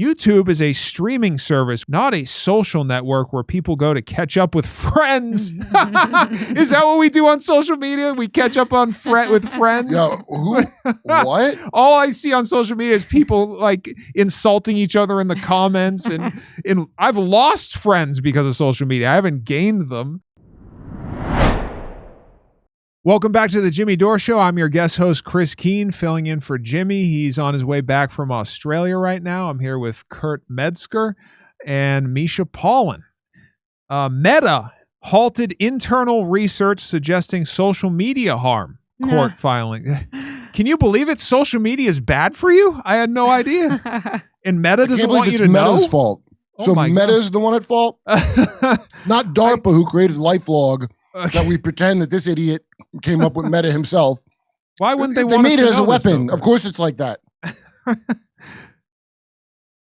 YouTube is a streaming service, not a social network where people go to catch up with friends. Is that what we do on social media? We catch up on with friends? Yo, who? What? All I see on social media is people like insulting each other in the comments. And I've lost friends because of social media. I haven't gained them. Welcome back to the Jimmy Dore Show. I'm your guest host, Chris Keane, filling in for Jimmy. He's on his way back from Australia right now. I'm here with Kurt Metzger and Mischa Paullin. Meta halted internal research suggesting social media harm. Court filing. Can you believe it? Social media is bad for you? I had no idea. And Meta doesn't want you to know? Meta's fault. Oh so Meta's the one at fault? Not DARPA, who created LifeLog. That we pretend that this idiot came up with Meta himself. Why wouldn't they want us to know? They made it as a weapon. Of course it's like that.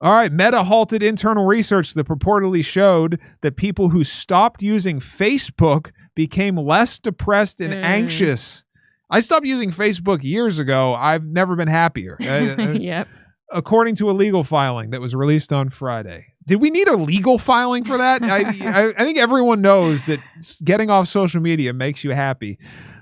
All right. Meta halted internal research that purportedly showed that people who stopped using Facebook became less depressed and anxious. I stopped using Facebook years ago. I've never been happier. Yep. According to a legal filing that was released on Friday. Did we need a legal filing for that? I think everyone knows that getting off social media makes you happy.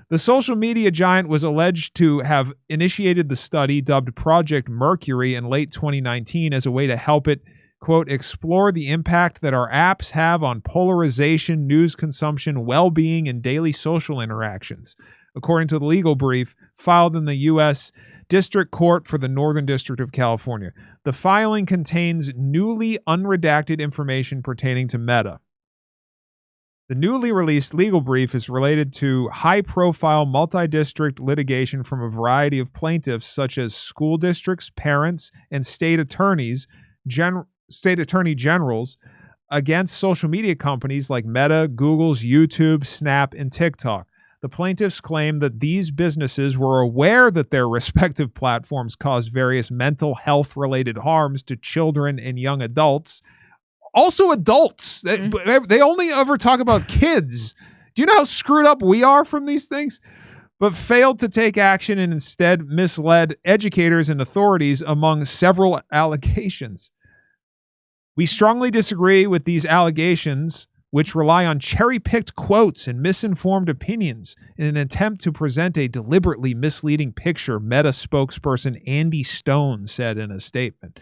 The social media giant was alleged to have initiated the study dubbed Project Mercury in late 2019 as a way to help it, quote, explore the impact that our apps have on polarization, news consumption, well-being, and daily social interactions. According to the legal brief filed in the U.S. District Court for the Northern District of California. The filing contains newly unredacted information pertaining to Meta. The newly released legal brief is related to high-profile multi-district litigation from a variety of plaintiffs such as school districts, parents, and state attorney generals against social media companies like Meta, Google's YouTube, Snap, and TikTok. The plaintiffs claim that these businesses were aware that their respective platforms caused various mental health-related harms to children and young adults. Also adults. They only ever talk about kids. Do you know how screwed up we are from these things? But failed to take action and instead misled educators and authorities among several allegations. We strongly disagree with these allegations, which rely on cherry-picked quotes and misinformed opinions in an attempt to present a deliberately misleading picture, Meta spokesperson Andy Stone said in a statement.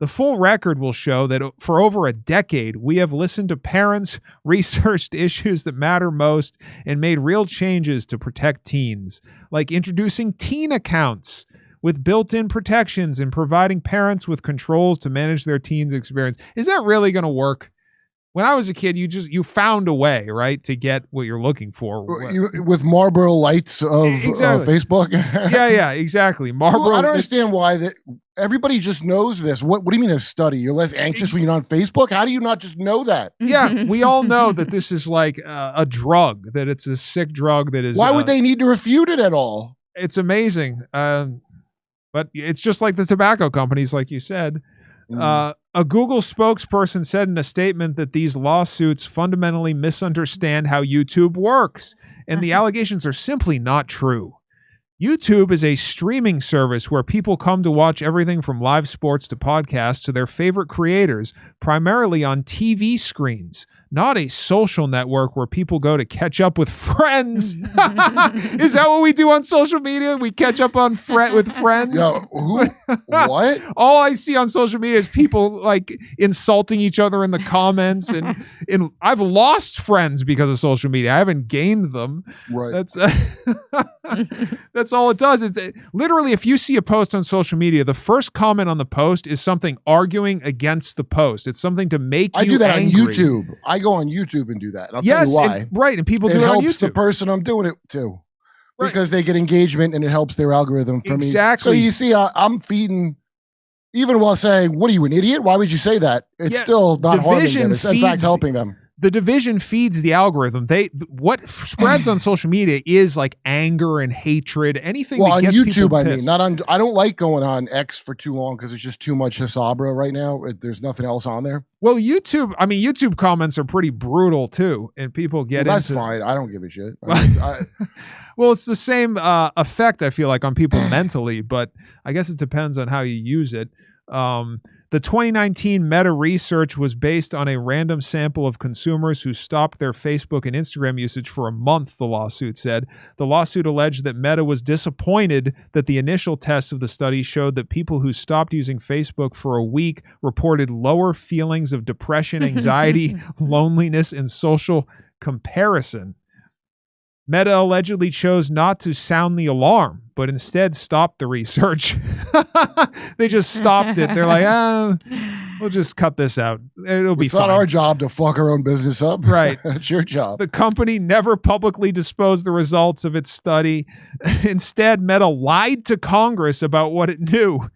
The full record will show that for over a decade, we have listened to parents, researched issues that matter most, and made real changes to protect teens, like introducing teen accounts with built-in protections and providing parents with controls to manage their teens' experience. Is that really going to work? When I was a kid, you found a way, right, to get what you're looking for. With Marlboro Lights of Facebook? yeah, exactly. Marlboro. Well, I don't understand why that. Everybody just knows this. What do you mean a study? You're less anxious when you're on Facebook? How do you not just know that? Yeah, we all know that this is like a drug, that it's a sick drug that is... Why would they need to refute it at all? It's amazing. But it's just like the tobacco companies, like you said. A Google spokesperson said in a statement that these lawsuits fundamentally misunderstand how YouTube works, and the allegations are simply not true. YouTube is a streaming service where people come to watch everything from live sports to podcasts to their favorite creators, primarily on TV screens, not a social network where people go to catch up with friends. Is that what we do on social media? We catch up on with friends? Yo, who? What? All I see on social media is people like insulting each other in the comments, and I've lost friends because of social media. I haven't gained them. Right. That's all it does. It's literally, if you see a post on social media, the first comment on the post is something arguing against the post. It's something to make you angry. I do that on YouTube. I go on YouTube and do that. I'll tell you why. And people do it on YouTube. It helps the person I'm doing it to. Right. Because they get engagement and it helps their algorithm for me. Exactly. So you see, I'm feeding, even while saying, what are you, an idiot? Why would you say that? It's still not harming them. It's in fact helping them. The division feeds the algorithm. What spreads on social media is like anger and hatred. Anything that gets people pissed. Well, on YouTube, I mean, not on. I don't like going on X for too long because it's just too much Hisabra right now. There's nothing else on there. Well, YouTube comments are pretty brutal too, and people get that's fine. I don't give a shit. Well, it's the same effect I feel like on people mentally, but I guess it depends on how you use it. The 2019 Meta research was based on a random sample of consumers who stopped their Facebook and Instagram usage for a month, the lawsuit said. The lawsuit alleged that Meta was disappointed that the initial tests of the study showed that people who stopped using Facebook for a week reported lower feelings of depression, anxiety, loneliness, and social comparison. Meta allegedly chose not to sound the alarm, but instead stopped the research. They just stopped it. They're like, we'll just cut this out. It'll be fine. It's not our job to fuck our own business up. Right. It's your job. The company never publicly disclosed the results of its study. Instead, Meta lied to Congress about what it knew.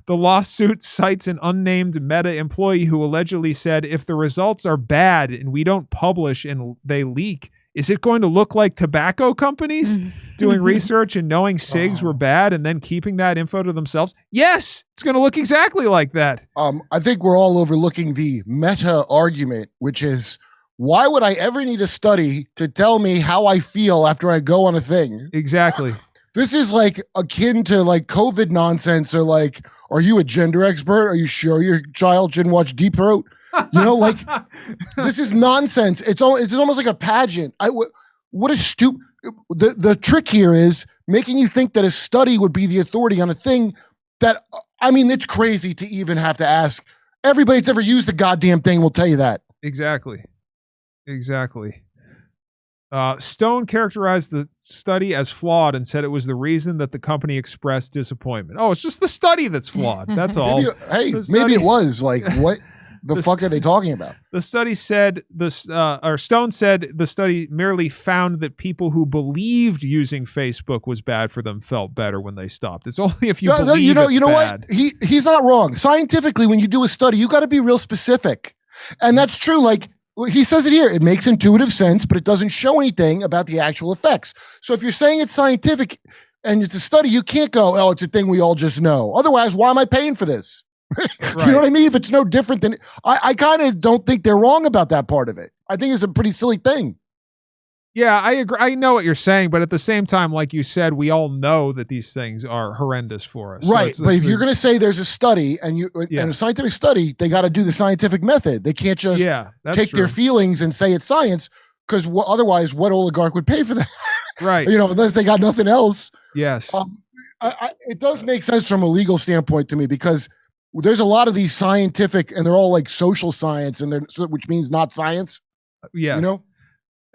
The lawsuit cites an unnamed Meta employee who allegedly said, if the results are bad and we don't publish and they leak, is it going to look like tobacco companies doing research and knowing cigs were bad and then keeping that info to themselves? Yes, it's going to look exactly like that. I think we're all overlooking the meta argument, which is, why would I ever need a study to tell me how I feel after I go on a thing? Exactly. This is like akin to like COVID nonsense, or like, are you a gender expert? Are you sure your child shouldn't watch Deep Throat? You know, like, this is nonsense. It's almost like a pageant. What a stupid. The trick here is making you think that a study would be the authority on a thing that, I mean, it's crazy to even have to ask. Everybody that's ever used the goddamn thing will tell you that. Exactly. Stone characterized the study as flawed and said it was the reason that the company expressed disappointment. Oh, it's just the study that's flawed. That's all. Maybe it was like, what the fuck are they talking about? The study said Stone said the study merely found that people who believed using Facebook was bad for them felt better when they stopped. It's only if you believe it's bad. What? He's not wrong. Scientifically, when you do a study, you got to be real specific, and that's true. Like, he says it here. It makes intuitive sense, but it doesn't show anything about the actual effects. So if you're saying it's scientific and it's a study, you can't go, oh, it's a thing we all just know. Otherwise, why am I paying for this? You know what I mean? If it's no different than, I kind of don't think they're wrong about that part of it. I think it's a pretty silly thing. Yeah, I agree. I know what you're saying, but at the same time, like you said, we all know that these things are horrendous for us. Right. So but if you're going to say there's a study and a scientific study, they got to do the scientific method. They can't just take their feelings and say it's science, because otherwise, what oligarch would pay for that? Right. You know, unless they got nothing else. Yes. It does make sense from a legal standpoint to me, because there's a lot of these scientific, and they're all like social science, which means not science. Yes. You know?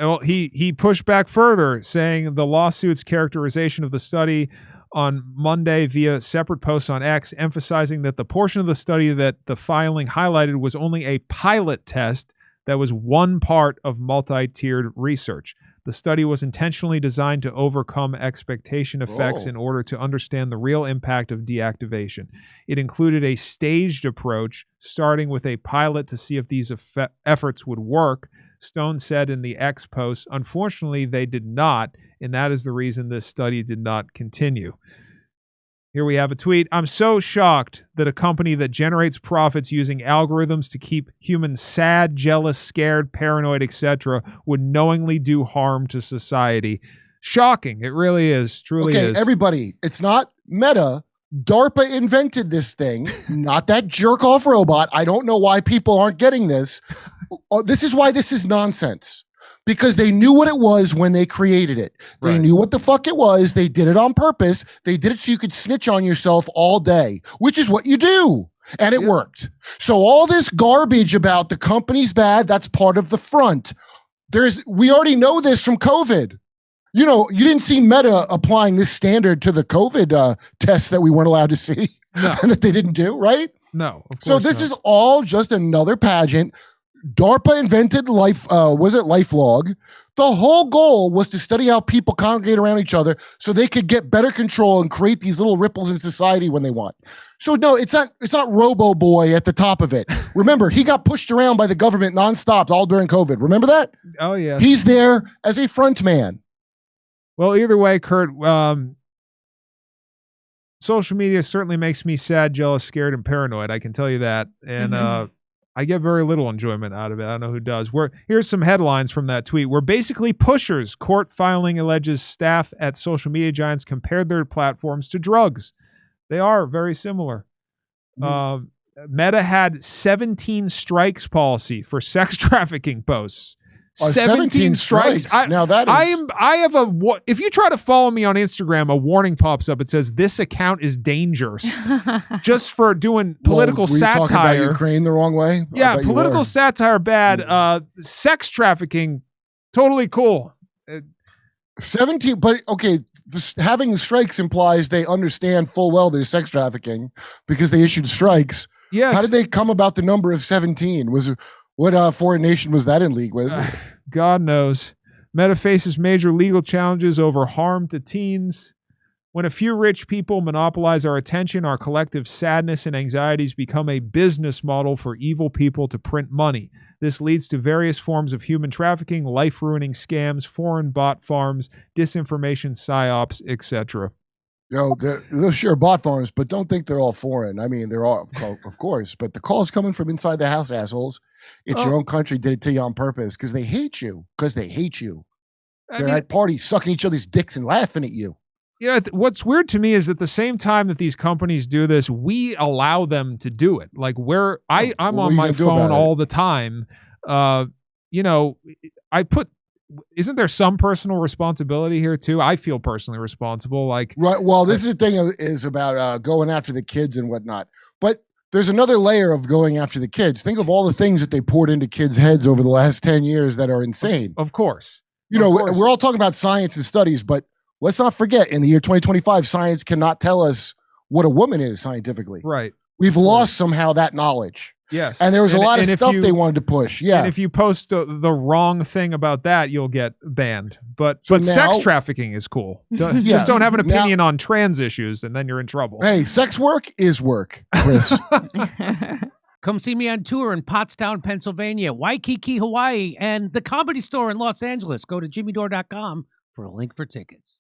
Well, he pushed back further, saying the lawsuit's characterization of the study on Monday via separate posts on X, emphasizing that the portion of the study that the filing highlighted was only a pilot test that was one part of multi-tiered research. The study was intentionally designed to overcome expectation effects in order to understand the real impact of deactivation. It included a staged approach, starting with a pilot to see if these efforts would work. Stone said in the X post, unfortunately, they did not, and that is the reason this study did not continue. Here we have a tweet. I'm so shocked that a company that generates profits using algorithms to keep humans sad, jealous, scared, paranoid, etc. would knowingly do harm to society. Shocking. It really is. Truly is. Okay, everybody, it's not Meta. DARPA invented this thing, not that jerk-off robot. I don't know why people aren't getting this. This is why this is nonsense. Because they knew what it was when they created it. They knew what the fuck it was. They did it on purpose. They did it so you could snitch on yourself all day, which is what you do. And it worked. So all this garbage about the company's bad, that's part of the front. We already know this from COVID. You know, you didn't see Meta applying this standard to the COVID tests that we weren't allowed to see and that they didn't do, right? No. So this is all just another pageant. DARPA invented LifeLog. The whole goal was to study how people congregate around each other so they could get better control and create these little ripples in society when they want. So no, it's not Robo Boy at the top of it. Remember, he got pushed around by the government nonstop all during COVID. Remember that? Oh yeah. He's there as a front man. Well, either way, Kurt, social media certainly makes me sad, jealous, scared, and paranoid. I can tell you that. And I get very little enjoyment out of it. I don't know who does. Here's some headlines from that tweet. We're basically pushers. Court filing alleges staff at social media giants compared their platforms to drugs. They are very similar. Meta had 17 strikes policy for sex trafficking posts. 17 strikes. Now that is... if you try to follow me on Instagram, a warning pops up. It says this account is dangerous just for doing political satire. Talking about Ukraine the wrong way? Yeah, political satire bad. Sex trafficking, totally cool. 17, but okay, having strikes implies they understand full well there's sex trafficking because they issued strikes. Yes. How did they come about the number of 17? What foreign nation was that in league with? God knows. Meta faces major legal challenges over harm to teens. When a few rich people monopolize our attention, our collective sadness and anxieties become a business model for evil people to print money. This leads to various forms of human trafficking, life-ruining scams, foreign bot farms, disinformation, psyops, etc. They're sure bot farms, but don't think they're all foreign. I mean, they're all, of course, but the call's coming from inside the house, assholes. It's your own country did it to you on purpose because they hate you. They're at parties sucking each other's dicks and laughing at you. What's weird to me is at the same time that these companies do this, we allow them to do it. Like I'm on my phone all the time. Isn't there some personal responsibility here too? I feel personally responsible. Right. Well, this is the thing is about going after the kids and whatnot. But there's another layer of going after the kids. Think of all the things that they poured into kids' heads over the last 10 years that are insane. Of course. We're all talking about science and studies, but let's not forget in the year 2025, science cannot tell us what a woman is scientifically. Right. We've lost somehow that knowledge. Yes. And there was a lot of stuff they wanted to push. Yeah. And if you post the wrong thing about that, you'll get banned. But sex trafficking is cool. Just don't have an opinion on trans issues, and then you're in trouble. Hey, sex work is work, Chris. Come see me on tour in Pottstown, Pennsylvania, Waikiki, Hawaii, and the Comedy Store in Los Angeles. Go to jimmydore.com for a link for tickets.